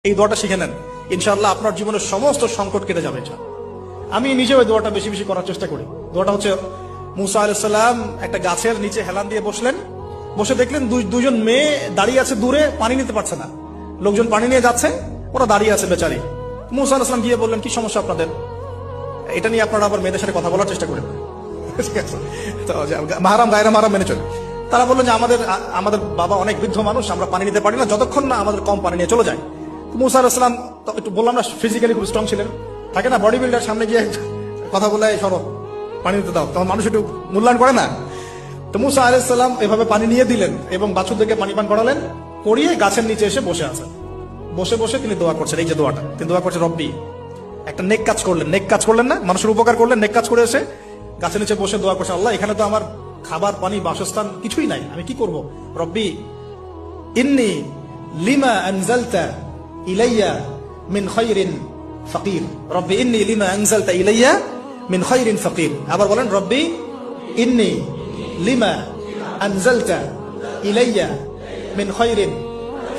এই দোয়াটা শিখে নেন, ইনশাআল্লাহ আপনার জীবনের সমস্ত সংকট কেটে যাবে। আমি নিজেও এই দোয়াটা বেশি বেশি করার চেষ্টা করি। দোয়াটা হচ্ছে, মুসা আলাইহিস সালাম একটা গাছের নিচে হেলান দিয়ে বসলেন, বসে দেখলেন দুইজন মেয়ে দাঁড়িয়ে আছে দূরে, পানি নিতে পারছে না। লোকজন পানি নিয়ে যাচ্ছে, ওরা দাঁড়িয়ে আছে বেচারি। মুসা আলাইহিস সালাম গিয়ে বললেন, কি সমস্যা আপনাদের? এটা নিয়ে আপনারা আবার মেয়েদের সাথে কথা বলার চেষ্টা করেন, ঠিক আছে? তো মাহারাম গায়রা মাহারাম মেনে চলে। তারা বললেন যে আমাদের বাবা অনেক বৃদ্ধ মানুষ, আমরা পানি নিতে পারি না যতক্ষণ না আমাদের কম পানি নিয়ে চলে যায়। মুসা আলাইহিস সালাম একটু বললাম না, ফিজিক্যালি খুব স্ট্রং ছিলেন, থাকে না বডি বিল্ডার, সামনে গিয়ে কথা বলে সরো পানি দিতে দাও, তখন মানুষ একটু মূল্যায়ন করে না। তো মুসা আলাইহিস সালাম এভাবে পানি নিয়ে দিলেন এবং বাছুরদেরকে পানি পান করালেন, করিয়ে গাছের নিচে এসে বসে আছেন। বসে বসে তিনি দোয়া করছেন, এই যে দোয়াটা তিনি দোয়া করছেন, রব্বি, একটা নেক কাজ করলেন না, মানুষের উপকার করলেন, নেক কাজ করে এসে গাছের নিচে বসে দোয়া করছেন, আল্লাহ এখানে তো আমার খাবার পানি বাসস্থান কিছুই নাই, আমি কি করব? রব্বি ইন্নী লিমা আনজালতা ইলাইয়া মিন খায়রিন ফাকির, রব্বি ইন্নী লিমা আনজালতা ইলাইয়া মিন খায়রিন ফাকির। আবার বলেন, রব্বি ইন্নী লিমা আনজালতা ইলাইয়া মিন খায়রিন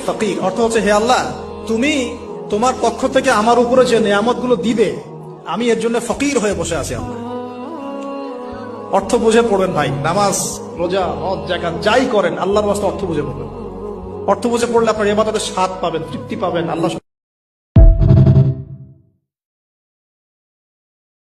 ফাকির। অর্থ হচ্ছে, হে আল্লাহ, তুমি তোমার পক্ষ থেকে আমার উপরে যে নিয়ামতগুলো দিবে, আমি এর জন্য ফকির হয়ে বসে আছি। আল্লাহ অর্থ বুঝে পড়বেন ভাই, নামাজ রোজা হজ যাকাত যাই করেন আল্লাহর ওয়াস্তে অর্থ বুঝে পড়বেন। অর্থ বুঝে পড়লে আপনার ইবাদতের স্বাদ পাবেন, তৃপ্তি পাবেন, আল্লাহ